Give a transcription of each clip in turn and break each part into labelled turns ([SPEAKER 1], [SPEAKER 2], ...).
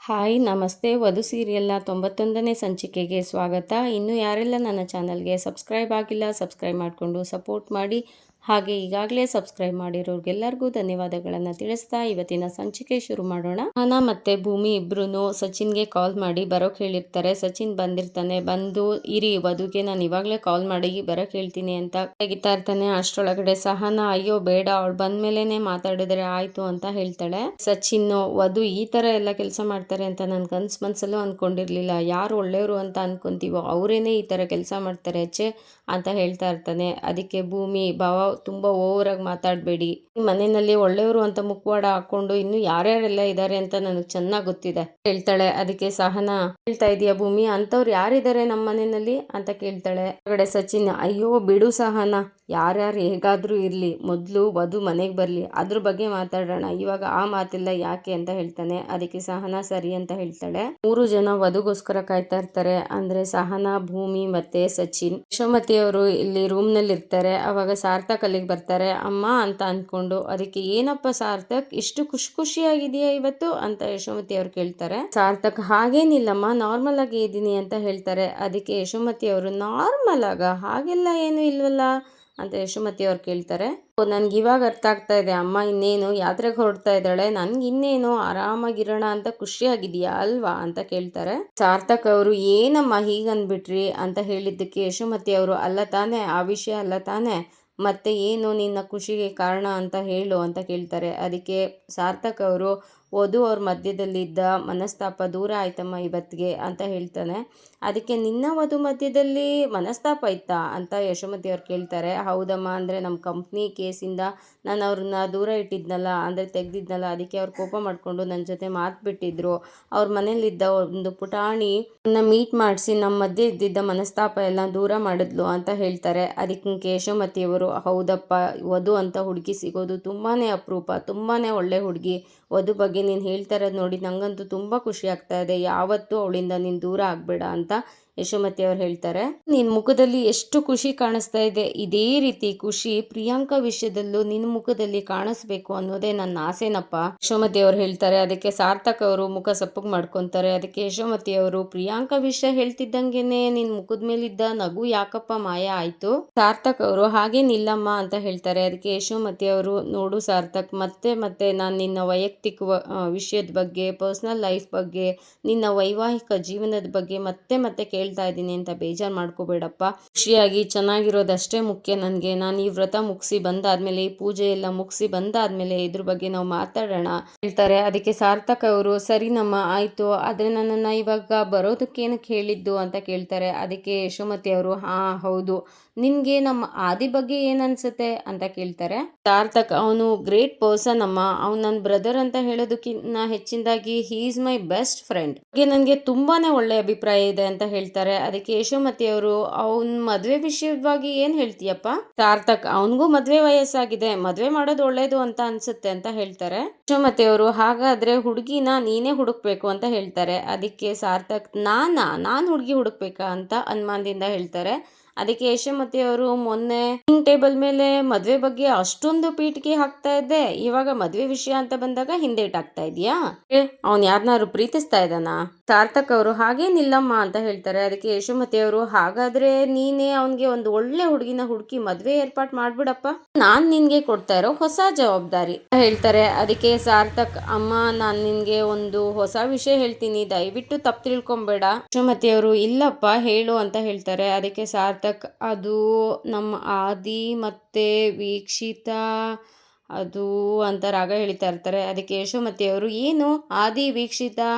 [SPEAKER 1] Hi ನಮಸ್ತೆ. ವಧು ಸೀರಿಯಲ್ನ 91ನೇ ಸಂಚಿಕೆಗೆ ಸ್ವಾಗತ. ಇನ್ನು ಯಾರೆಲ್ಲ ನನ್ನ ಚಾನಲ್ಗೆ ಸಬ್ಸ್ಕ್ರೈಬ್ ಆಗಿಲ್ಲ, ಸಬ್ಸ್ಕ್ರೈಬ್ ಮಾಡಿಕೊಂಡು ಸಪೋರ್ಟ್ ಮಾಡಿ. ಹಾಗೆ ಈಗಾಗಲೇ ಸಬ್ಸ್ಕ್ರೈಬ್ ಮಾಡಿರೋರಿಗೆಲ್ಲರಿಗೂ ಧನ್ಯವಾದಗಳನ್ನು ತಿಳಿಸ್ತಾ ಇವತ್ತಿನ ಸಂಚಿಕೆ ಶುರು ಮಾಡೋಣ. ಅನಾ ಮತ್ತು ಭೂಮಿ ಇಬ್ಬರೂ ಸಚಿನ್ಗೆ ಕಾಲ್ ಮಾಡಿ ಬರೋಕ್ಕೆ ಹೇಳಿರ್ತಾರೆ. ಸಚಿನ್ ಬಂದಿರ್ತಾನೆ. ಬಂದು ಇರಿ ವಧುಗೆ ನಾನು ಇವಾಗಲೇ ಕಾಲ್ ಮಾಡಿ ಬರೋಕ್ಕೆ ಹೇಳ್ತೀನಿ ಅಂತ ತೆಗಿತಾ ಇರ್ತಾನೆ. ಅಷ್ಟರೊಳಗಡೆ ಸಹನಾ ಅಯ್ಯೋ ಬೇಡ, ಅವಳು ಬಂದ್ಮೇಲೆ ಮಾತಾಡಿದ್ರೆ ಆಯಿತು ಅಂತ ಹೇಳ್ತಾಳೆ. ಸಚಿನ್ ವಧು ಈ ಥರ ಎಲ್ಲ ಕೆಲಸ ಮಾಡ್ತಾರೆ ಅಂತ ನಾನು ಮನಸ್ಸಲ್ಲೂ ಅಂದ್ಕೊಂಡಿರಲಿಲ್ಲ. ಯಾರು ಒಳ್ಳೆಯವರು ಅಂತ ಅನ್ಕೊಂತೀವೋ ಅವರೇನೆ ಈ ಥರ ಕೆಲಸ ಮಾಡ್ತಾರೆ ಛೇ ಅಂತ ಹೇಳ್ತಾ ಇರ್ತಾನೆ. ಅದಕ್ಕೆ ಭೂಮಿ ಭಾವ ತುಂಬ ಓವರಾಗಿ ಮಾತಾಡಬೇಡಿ, ಮನೆಯಲ್ಲಿ ಒಳ್ಳೆಯವರು ಅಂತ ಮುಖವಾಡ ಹಾಕೊಂಡು ಇನ್ನು ಯಾರ್ಯಾರೆಲ್ಲ ಇದ್ದಾರೆ ಅಂತ ನನಗೆ ಚೆನ್ನಾಗಿ ಗೊತ್ತಿದೆ ಹೇಳ್ತಾಳೆ. ಅದಕ್ಕೆ ಸಹನಾ ಹೇಳ್ತಾ ಇದೀಯ ಭೂಮಿ, ಅಂಥವ್ರು ಯಾರಿದ್ದಾರೆ ನಮ್ಮ ಮನೆಯಲ್ಲಿ ಅಂತ ಕೇಳ್ತಾಳೆ. ಹೊರಗಡೆ ಸಚಿನ್ ಅಯ್ಯೋ ಬಿಡು ಸಹನಾ, ಯಾರ್ಯಾರು ಹೇಗಾದರೂ ಇರಲಿ, ಮೊದಲು ವಧು ಮನೆಗೆ ಬರಲಿ, ಅದ್ರ ಬಗ್ಗೆ ಮಾತಾಡೋಣ, ಇವಾಗ ಆ ಮಾತೆಲ್ಲ ಯಾಕೆ ಅಂತ ಹೇಳ್ತಾನೆ. ಅದಕ್ಕೆ ಸಹನಾ ಸರಿ ಅಂತ ಹೇಳ್ತಾಳೆ. 3 ಜನ ವಧುಗೋಸ್ಕರ ಕಾಯ್ತಾ ಇರ್ತಾರೆ. ಅಂದ್ರೆ ಸಹನಾ, ಭೂಮಿ ಮತ್ತೆ ಸಚಿನ್. ಯಶೋಮತಿ ಅವರು ಇಲ್ಲಿ ರೂಮ್ ನಲ್ಲಿ ಇರ್ತಾರೆ. ಅವಾಗ ಸಾರ್ಥಕ್ ಅಲ್ಲಿಗೆ ಬರ್ತಾರೆ. ಅಮ್ಮ ಅಂತ ಅಂದ್ಕೊಂಡು, ಅದಕ್ಕೆ ಏನಪ್ಪ ಸಾರ್ಥಕ್ ಇಷ್ಟು ಖುಷಿಯಾಗಿದೆಯಾ ಇವತ್ತು ಅಂತ ಯಶೋಮತಿ ಅವ್ರು ಕೇಳ್ತಾರೆ. ಸಾರ್ಥಕ್ ಹಾಗೇನಿಲ್ಲಮ್ಮ, ನಾರ್ಮಲ್ ಆಗಿ ಇದ್ದೀನಿ ಅಂತ ಹೇಳ್ತಾರೆ. ಅದಕ್ಕೆ ಯಶೋಮತಿ ಅವರು ನಾರ್ಮಲ್ ಆಗ ಹಾಗೆಲ್ಲ ಏನು ಇಲ್ವಲ್ಲ ಅಂತ ಯಶೋಮತಿ ಅವ್ರು ಕೇಳ್ತಾರೆ. ನನ್ಗೆ ಇವಾಗ ಅರ್ಥ ಆಗ್ತಾ ಇದೆ ಅಮ್ಮ, ಇನ್ನೇನು ಯಾತ್ರೆಗೆ ಹೊರಡ್ತಾ ಇದ್ದಾಳೆ, ನನ್ಗೆ ಇನ್ನೇನು ಆರಾಮಾಗಿರೋಣ ಅಂತ ಖುಷಿಯಾಗಿದೆಯಾ ಅಲ್ವಾ ಅಂತ ಕೇಳ್ತಾರೆ. ಸಾರ್ಥಕ್ ಅವರು ಏನಮ್ಮ ಹೀಗನ್ಬಿಟ್ರಿ ಅಂತ ಹೇಳಿದ್ದಕ್ಕೆ ಯಶೋಮತಿ ಅವರು ಅಲ್ಲ ತಾನೇ, ಆ ವಿಷಯ ಅಲ್ಲ ತಾನೇ, ಮತ್ತೆ ಏನು ನಿನ್ನ ಖುಷಿಗೆ ಕಾರಣ ಅಂತ ಹೇಳು ಅಂತ ಕೇಳ್ತಾರೆ. ಅದಕ್ಕೆ ಸಾರ್ಥಕ್ ಅವರು ವಧು ಅವ್ರ ಮಧ್ಯದಲ್ಲಿದ್ದ ಮನಸ್ತಾಪ ದೂರ ಆಯ್ತಮ್ಮ ಇವತ್ತಿಗೆ ಅಂತ ಹೇಳ್ತಾನೆ. ಅದಕ್ಕೆ ನಿನ್ನ ವಧು ಮಧ್ಯದಲ್ಲಿ ಮನಸ್ತಾಪ ಇತ್ತಾ ಅಂತ ಯಶೋಮತಿ ಅವ್ರು ಕೇಳ್ತಾರೆ. ಹೌದಮ್ಮ, ಅಂದರೆ ನಮ್ಮ ಕಂಪ್ನಿ ಕೇಸಿಂದ ನಾನು ಅವ್ರನ್ನ ದೂರ ಇಟ್ಟಿದ್ನಲ್ಲ, ಅಂದರೆ ತೆಗ್ದಿದ್ನಲ್ಲ, ಅದಕ್ಕೆ ಅವ್ರು ಕೋಪ ಮಾಡಿಕೊಂಡು ನನ್ನ ಜೊತೆ ಮಾತು ಬಿಟ್ಟಿದ್ರು. ಅವ್ರ ಮನೇಲಿದ್ದ ಒಂದು ಪುಟಾಣಿ ಮೀಟ್ ಮಾಡಿಸಿ ನಮ್ಮ ಮಧ್ಯೆ ಇದ್ದಿದ್ದ ಮನಸ್ತಾಪ ಎಲ್ಲ ದೂರ ಮಾಡಿದ್ಲು ಅಂತ ಹೇಳ್ತಾರೆ. ಅದಕ್ಕೆ ಯಶೋಮತಿಯವರು ಹೌದಪ್ಪ, ವಧು ಅಂತ ಹುಡುಗಿ ಸಿಗೋದು ತುಂಬಾ ಅಪರೂಪ, ತುಂಬಾ ಒಳ್ಳೆ ಹುಡುಗಿ, ವಧು ಬಗ್ಗೆ ನೀನು ಹೇಳ್ತಾ ಇರೋದು ನೋಡಿ ನಂಗಂತೂ ತುಂಬ ಖುಷಿ ಆಗ್ತಾ ಇದೆ, ಯಾವತ್ತೂ ಅವಳಿಂದ ನೀನು ದೂರ ಆಗಬೇಡ ಅಂತ ಯಶೋಮತಿ ಅವ್ರು ಹೇಳ್ತಾರೆ. ನಿನ್ನ ಮುಖದಲ್ಲಿ ಎಷ್ಟು ಖುಷಿ ಕಾಣಿಸ್ತಾ ಇದೆ, ಇದೇ ರೀತಿ ಖುಷಿ ಪ್ರಿಯಾಂಕಾ ವಿಷಯದಲ್ಲೂ ನಿನ್ನ ಮುಖದಲ್ಲಿ ಕಾಣಿಸ್ಬೇಕು ಅನ್ನೋದೇ ನನ್ನ ಆಸೆನಪ್ಪ ಯಶೋಮತಿ ಅವ್ರು ಹೇಳ್ತಾರೆ. ಅದಕ್ಕೆ ಸಾರ್ಥಕ್ ಅವರು ಮುಖ ಸಪ್ಪಗೆ ಮಾಡ್ಕೊತಾರೆ. ಅದಕ್ಕೆ ಯಶೋಮತಿ ಅವರು ಪ್ರಿಯಾಂಕಾ ವಿಷಯ ಹೇಳ್ತಿದ್ದಂಗೆನೆ ನಿನ್ನ ಮುಖದ ಮೇಲಿದ್ದ ನಗು ಯಾಕಪ್ಪ ಮಾಯ ಆಯ್ತು. ಸಾರ್ಥಕ್ ಅವರು ಹಾಗೇನಿಲ್ಲಮ್ಮ ಅಂತ ಹೇಳ್ತಾರೆ. ಅದಕ್ಕೆ ಯಶೋಮತಿ ಅವರು ನೋಡು ಸಾರ್ಥಕ್, ಮತ್ತೆ ನಾನು ನಿನ್ನ ವೈಯಕ್ತಿಕ ವಿಷಯದ ಬಗ್ಗೆ, ಪರ್ಸ್ನಲ್ ಲೈಫ್ ಬಗ್ಗೆ, ನಿನ್ನ ವೈವಾಹಿಕ ಜೀವನದ ಬಗ್ಗೆ ಮತ್ತೆ ಕೇಳ್ತಾ ಇದ್ದೀನಿ ಅಂತ ಬೇಜಾರು ಮಾಡ್ಕೋಬೇಡಪ್ಪ. ಖುಷಿಯಾಗಿ ಚೆನ್ನಾಗಿರೋದಷ್ಟೇ ಮುಖ್ಯ ನನಗೆ. ನಾನು ಈ ವ್ರತ ಮುಗಿಸಿ ಬಂದಾದ್ಮೇಲೆ, ಈ ಪೂಜೆ ಎಲ್ಲ ಮುಗಿಸಿ ಬಂದಾದ್ಮೇಲೆ ಇದ್ರ ಬಗ್ಗೆ ನಾವು ಮಾತಾಡೋಣ ಹೇಳ್ತಾರೆ. ಅದಕ್ಕೆ ಸಾರ್ಥಕ್ ಅವರು ಸರಿನಮ್ಮ ಆಯ್ತು, ಆದ್ರೆ ನನ್ನನ್ನು ಇವಾಗ ಬರೋದಕ್ಕೇನಕ್ಕೆ ಹೇಳಿದ್ದು ಅಂತ ಕೇಳ್ತಾರೆ. ಅದಕ್ಕೆ ಯಶೋಮತಿ ಅವರು ಹೌದು, ನಿನ್ಗೆ ನಮ್ಮ ಆದಿ ಬಗ್ಗೆ ಏನನ್ಸುತ್ತೆ ಅಂತ ಕೇಳ್ತಾರೆ. ಸಾರ್ಥಕ್ ಅವನು ಗ್ರೇಟ್ ಪರ್ಸನ್ ಅಮ್ಮ, ಅವ್ನು ನನ್ನ ಬ್ರದರ್ ಅಂತ ಹೇಳೋದಕ್ಕಿಂತ ಹೆಚ್ಚಿನದಾಗಿ he is my best friend, ನನಗೆ ತುಂಬಾನೇ ಒಳ್ಳೆ ಅಭಿಪ್ರಾಯ ಇದೆ ಅಂತ ಹೇಳ್ತಾರೆ. ಅದಕ್ಕೆ ಯಶೋಮತಿ ಅವರು ಅವನ್ ಮದ್ವೆ ವಿಷಯವಾಗಿ ಏನ್ ಹೇಳ್ತೀಯಪ್ಪ. ಸಾರ್ಥಕ್ ಅವನಿಗೂ ಮದ್ವೆ ವಯಸ್ಸಾಗಿದೆ, ಮದ್ವೆ ಮಾಡೋದು ಒಳ್ಳೇದು ಅಂತ ಅನ್ಸುತ್ತೆ ಅಂತ ಹೇಳ್ತಾರೆ. ಯಶೋಮತಿ ಅವರು ಹಾಗಾದ್ರೆ ಹುಡುಗಿನ ನೀನೇ ಹುಡುಕ್ಬೇಕು ಅಂತ ಹೇಳ್ತಾರೆ. ಅದಕ್ಕೆ ಸಾರ್ಥಕ್ ನಾನು ಹುಡುಗಿ ಹುಡುಕ್ಬೇಕಾ ಅಂತ ಅನುಮಾನದಿಂದ ಹೇಳ್ತಾರೆ. ಅದಕ್ಕೆ ಯಶೋಮತಿ ಅವರು ಮೊನ್ನೆ ಟೇಬಲ್ ಮೇಲೆ ಮದ್ವೆ ಬಗ್ಗೆ ಅಷ್ಟೊಂದು ಪೀಠಿಗೆ ಹಾಕ್ತಾ ಇದ್ದೆ, ಇವಾಗ ಮದ್ವೆ ವಿಷಯ ಅಂತ ಬಂದಾಗ ಹಿಂದೇಟಾಗ್ತಾ ಇದೀಯಾ, ಅವ್ನು ಯಾರನ್ನಾರು ಪ್ರೀತಿಸ್ತಾ ಇದ್ದಾನ. ಸಾರ್ಥಕ್ ಅವರು ಹಾಗೇನಿಲ್ಲಮ್ಮ ಅಂತ ಹೇಳ್ತಾರೆ. ಅದಕ್ಕೆ ಯಶೋಮತಿ ಅವರು ಹಾಗಾದ್ರೆ ನೀನೇ ಅವನ್ಗೆ ಒಂದು ಒಳ್ಳೆ ಹುಡುಗಿನ ಹುಡುಕಿ ಮದ್ವೆ ಏರ್ಪಾಟ್ ಮಾಡ್ಬಿಡಪ್ಪ, ನಾನ್ ನಿನ್ಗೆ ಕೊಡ್ತಾ ಇರೋ ಹೊಸ ಜವಾಬ್ದಾರಿ ಹೇಳ್ತಾರೆ. ಅದಕ್ಕೆ ಸಾರ್ಥಕ್ ಅಮ್ಮ, ನಾನ್ ನಿನ್ಗೆ ಒಂದು ಹೊಸ ವಿಷಯ ಹೇಳ್ತೀನಿ, ದಯವಿಟ್ಟು ತಪ್ಪು ತಿಳ್ಕೊಂಬೇಡ. ಯಶೋಮತಿ ಅವರು ಇಲ್ಲಪ್ಪ ಹೇಳು ಅಂತ ಹೇಳ್ತಾರೆ. ಅದಕ್ಕೆ ಸಾರ್ಥಕ್ ಅದು ನಮ್ಮ ಆದಿ ಮತ್ತೆ ವೀಕ್ಷಿತಾ ಅದು ಅಂತ ರಾಗ ಹೇಳ್ತಾ ಇರ್ತಾರೆ. ಅದಕ್ಕೆ ಯಶೋಮತಿ ಅವರು ಏನು ಆದಿ ವೀಕ್ಷಿತಾ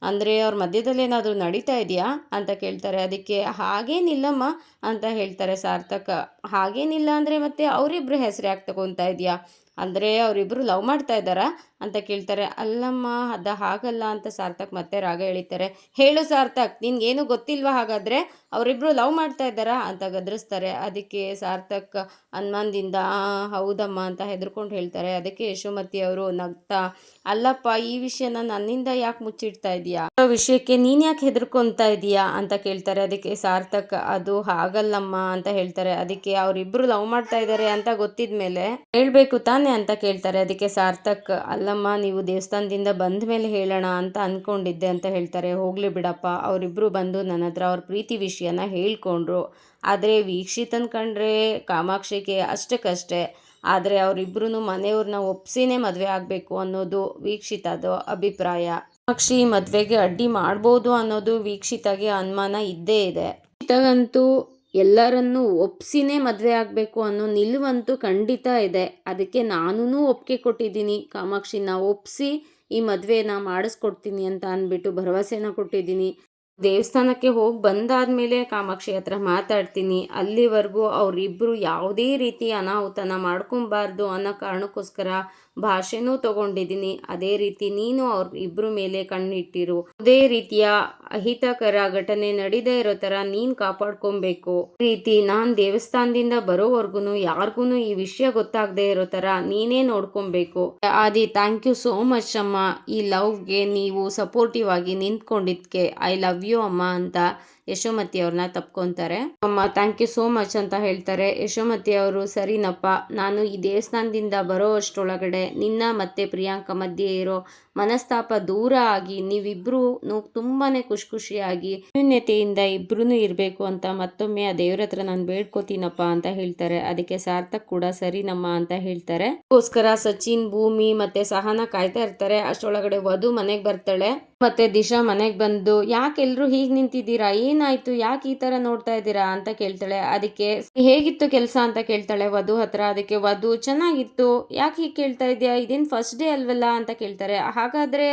[SPEAKER 1] ಅಂದರೆ ಅವ್ರ ಮಧ್ಯದಲ್ಲಿ ಏನಾದರೂ ನಡೀತಾ ಇದೆಯಾ ಅಂತ ಕೇಳ್ತಾರೆ. ಅದಕ್ಕೆ ಹಾಗೇನಿಲ್ಲಮ್ಮ ಅಂತ ಹೇಳ್ತಾರೆ ಸಾರ್ಥಕ್. ಹಾಗೇನಿಲ್ಲ ಅಂದರೆ ಮತ್ತೆ ಅವರಿಬ್ರು ಹೆಸರು ಯಾಕೆ ತಗೊತಾ ಇದೆಯಾ, ಅಂದರೆ ಅವರಿಬ್ರು ಲವ್ ಮಾಡ್ತಾ ಇದ್ದಾರಾ ಅಂತ ಕೇಳ್ತಾರೆ. ಅಲ್ಲಮ್ಮ ಅದ ಹಾಗಲ್ಲ ಅಂತ ಸಾರ್ಥಕ್ ಮತ್ತೆ ರಾಗ ಎಳಿತಾರೆ. ಹೇಳು ಸಾರ್ಥಕ್, ನಿನ್ಗೇನು ಗೊತ್ತಿಲ್ವಾ ಹಾಗಾದರೆ ಅವರಿಬ್ರು ಲವ್ ಮಾಡ್ತಾ ಇದ್ದಾರಾ ಅಂತ ಗದರಿಸ್ತಾರೆ. ಅದಕ್ಕೆ ಸಾರ್ಥಕ್ ಅನುಮಾನದಿಂದ ಹೌದಮ್ಮ ಅಂತ ಹೆದರ್ಕೊಂಡು ಹೇಳ್ತಾರೆ. ಅದಕ್ಕೆ ಯಶೋಮತಿ ಅವರು ನಗ್ತಾ ಅಲ್ಲಪ್ಪ, ಈ ವಿಷಯನ ನನ್ನಿಂದ ಯಾಕೆ ಮುಚ್ಚಿಡ್ತಾ ಇದೀಯಾ, ವಿಷಯಕ್ಕೆ ನೀನ್ ಯಾಕೆ ಹೆದರ್ಕೊಂತಾ ಇದೀಯಾ ಅಂತ ಕೇಳ್ತಾರೆ. ಅದಕ್ಕೆ ಸಾರ್ಥಕ್ ಅದು ಹಾಗಲ್ಲಮ್ಮ ಅಂತ ಹೇಳ್ತಾರೆ. ಅದಕ್ಕೆ ಅವರಿಬ್ರು ಲವ್ ಮಾಡ್ತಾ ಇದ್ದಾರೆ ಅಂತ ಗೊತ್ತಿದ್ಮೇಲೆ ಹೇಳ್ಬೇಕು ತಾನೇ ತಾನೇ ಅಂತ ಕೇಳ್ತಾರೆ. ಅದಕ್ಕೆ ಸಾರ್ಥಕ್, ಅಲ್ಲಮ್ಮ ನೀವು ದೇವಸ್ಥಾನದಿಂದ ಬಂದ ಮೇಲೆ ಹೇಳೋಣ ಅಂತ ಅಂದ್ಕೊಂಡಿದ್ದೆ ಅಂತ ಹೇಳ್ತಾರೆ. ಹೋಗಲಿ ಬಿಡಪ್ಪ, ಅವರಿಬ್ಬರು ಬಂದು ನನ್ನ ಹತ್ರ ಅವ್ರ ಪ್ರೀತಿ ವಿಷಯನ ಹೇಳ್ಕೊಂಡ್ರು. ಆದರೆ ವೀಕ್ಷಿತನ ಕಂಡ್ರೆ ಕಾಮಾಕ್ಷಿಗೆ ಅಷ್ಟಕ್ಕಷ್ಟೇ. ಆದರೆ ಅವರಿಬ್ಬರೂ ಮನೆಯವ್ರನ್ನ ಒಪ್ಸಿನೇ ಮದುವೆ ಆಗಬೇಕು ಅನ್ನೋದು ವೀಕ್ಷಿತದ ಅಭಿಪ್ರಾಯ. ಕಾಮಾಕ್ಷಿ ಮದುವೆಗೆ ಅಡ್ಡಿ ಮಾಡ್ಬೋದು ಅನ್ನೋದು ವೀಕ್ಷಿತಗೆ ಅನುಮಾನ ಇದ್ದೇ ಇದೆ. ವೀಕ್ಷಿತಗಂತೂ ಎಲ್ಲರನ್ನೂ ಒಪ್ಸಿನೇ ಮದುವೆ ಆಗಬೇಕು ಅನ್ನೋ ನಿಲುವಂತೂ ಖಂಡಿತ ಇದೆ. ಅದಕ್ಕೆ ನಾನೂ ಒಪ್ಪಿಗೆ ಕೊಟ್ಟಿದ್ದೀನಿ, ಕಾಮಾಕ್ಷಿನ ಒಪ್ಪಿಸಿ ಈ ಮದುವೆನ ಮಾಡಿಸ್ಕೊಡ್ತೀನಿ ಅಂತ ಅಂದ್ಬಿಟ್ಟು ಭರವಸೆನ ಕೊಟ್ಟಿದ್ದೀನಿ. ದೇವಸ್ಥಾನಕ್ಕೆ ಹೋಗಿ ಬಂದಾದಮೇಲೆ ಕಾಮಾಕ್ಷಿ ಹತ್ರ ಮಾತಾಡ್ತೀನಿ. ಅಲ್ಲಿವರೆಗೂ ಅವರಿಬ್ಬರು ಯಾವುದೇ ರೀತಿ ಅನಾಹುತನ ಮಾಡ್ಕೊಬಾರ್ದು ಅನ್ನೋ ಕಾರಣಕ್ಕೋಸ್ಕರ ಭಾಷೆನೂ ತಗೊಂಡಿದ್ದೀನಿ. ಅದೇ ರೀತಿ ನೀನು ಅವ್ರ ಇಬ್ಬರ ಮೇಲೆ ಕಣ್ಣಿಟ್ಟಿರು. ಯಾವುದೇ ರೀತಿಯ ಅಹಿತಕರ ಘಟನೆ ನಡೀದೇ ಇರೋ ಥರ ನೀನು ಕಾಪಾಡ್ಕೊಬೇಕು. ಈ ರೀತಿ ನಾನು ದೇವಸ್ಥಾನದಿಂದ ಬರೋವರೆಗೂ ಯಾರಿಗೂ ಈ ವಿಷಯ ಗೊತ್ತಾಗದೇ ಇರೋ ಥರ ನೀನೇ ನೋಡ್ಕೊಬೇಕು. ಆದಿ, ಥ್ಯಾಂಕ್ ಯು ಸೋ ಮಚ್ ಅಮ್ಮ, ಈ ಲವ್ಗೆ ನೀವು ಸಪೋರ್ಟಿವ್ ಆಗಿ ನಿಂತ್ಕೊಂಡಿದ್ದಕ್ಕೆ. ಐ ಲವ್ ಯು ಅಮ್ಮ ಅಂತ ಯಶೋಮತಿ ಅವ್ರನ್ನ ತಪ್ಕೊತಾರೆ. ಅಮ್ಮ ಥ್ಯಾಂಕ್ ಯು ಸೋ ಮಚ್ ಅಂತ ಹೇಳ್ತಾರೆ. ಯಶೋಮತಿ ಅವರು, ಸರಿನಪ್ಪ, ನಾನು ಈ ದೇವಸ್ಥಾನದಿಂದ ಬರೋ ಅಷ್ಟರೊಳಗಡೆ ನಿನ್ನ ಮತ್ತು ಪ್ರಿಯಾಂಕ ಮಧ್ಯೆ ಇರೋ ಮನಸ್ತಾಪ ದೂರ ಆಗಿ ನೀವಿಬ್ಬರೂ ತುಂಬಾ ಖುಷಿಯಾಗಿ ಅನ್ಯೋನ್ಯತೆಯಿಂದ ಇಬ್ಬರೂ ಇರಬೇಕು ಅಂತ ಮತ್ತೊಮ್ಮೆ ಆ ದೇವ್ರ ಹತ್ರ ನಾನು ಬೇಡ್ಕೋತೀನಪ್ಪ ಅಂತ ಹೇಳ್ತಾರೆ. ಅದಕ್ಕೆ ಸಾರ್ಥಕ್ ಕೂಡ ಸರಿನಮ್ಮ ಅಂತ ಹೇಳ್ತಾರೆ. ಅದಕ್ಕೋಸ್ಕರ ಸಚಿನ್, ಭೂಮಿ ಮತ್ತೆ ಸಹನ ಕಾಯ್ತಾ ಇರ್ತಾರೆ. ಅಷ್ಟರೊಳಗಡೆ ವಧು ಮನೆಗೆ ಬರ್ತಾಳೆ. ಮತ್ತೆ ದಿಶಾ ಮನೆಗೆ ಬಂದು, ಯಾಕೆ ಎಲ್ರು ಹೀಗೆ ನಿಂತಿದ್ದೀರಾ, ಏನಾಯ್ತು, ಯಾಕೆ ಈ ತರ ನೋಡ್ತಾ ಇದ್ದೀರಾ ಅಂತ ಕೇಳ್ತಾಳೆ. ಅದಕ್ಕೆ ಹೇಗಿತ್ತು ಕೆಲಸ ಅಂತ ಕೇಳ್ತಾಳೆ ವಧು ಹತ್ರ. ಅದಕ್ಕೆ ವಧು, ಚೆನ್ನಾಗಿತ್ತು, ಯಾಕೆ ಹೀಗೆ ಕೇಳ್ತಾ ಇದೆಯಾ, ಇದೇನು ಫಸ್ಟ್ ಡೇ ಅಲ್ವಲ್ಲ ಅಂತ ಕೇಳ್ತಾರೆ. ಹಾಗಾದ್ರೆ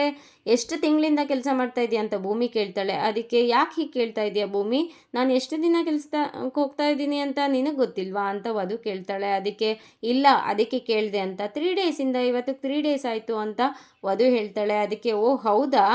[SPEAKER 1] ಎಷ್ಟು ತಿಂಗಳಿಂದ ಕೆಲಸ ಮಾಡ್ತಾ ಇದೆಯಾ ಅಂತ ಭೂಮಿ ಕೇಳ್ತಾಳೆ. ಅದಕ್ಕೆ ಯಾಕೆ ಹೀಗೆ ಕೇಳ್ತಾ ಇದೆಯಾ ಭೂಮಿ, ನಾನು ಎಷ್ಟು ದಿನ ಕೆಲಸಕ್ಕೆ ಹೋಗ್ತಾ ಇದ್ದೀನಿ ಅಂತ ನಿನಗೆ ಗೊತ್ತಿಲ್ವಾ ಅಂತ ವಧು ಕೇಳ್ತಾಳೆ. ಅದಕ್ಕೆ ಇಲ್ಲ, ಅದಕ್ಕೆ ಕೇಳಿದೆ ಅಂತ. 3 ಡೇಸಿಂದ ಇವತ್ತು 3 ಡೇಸ್ ಆಯಿತು ಅಂತ ವಧು ಹೇಳ್ತಾಳೆ. ಅದಕ್ಕೆ ಓ ಹೌದಾ,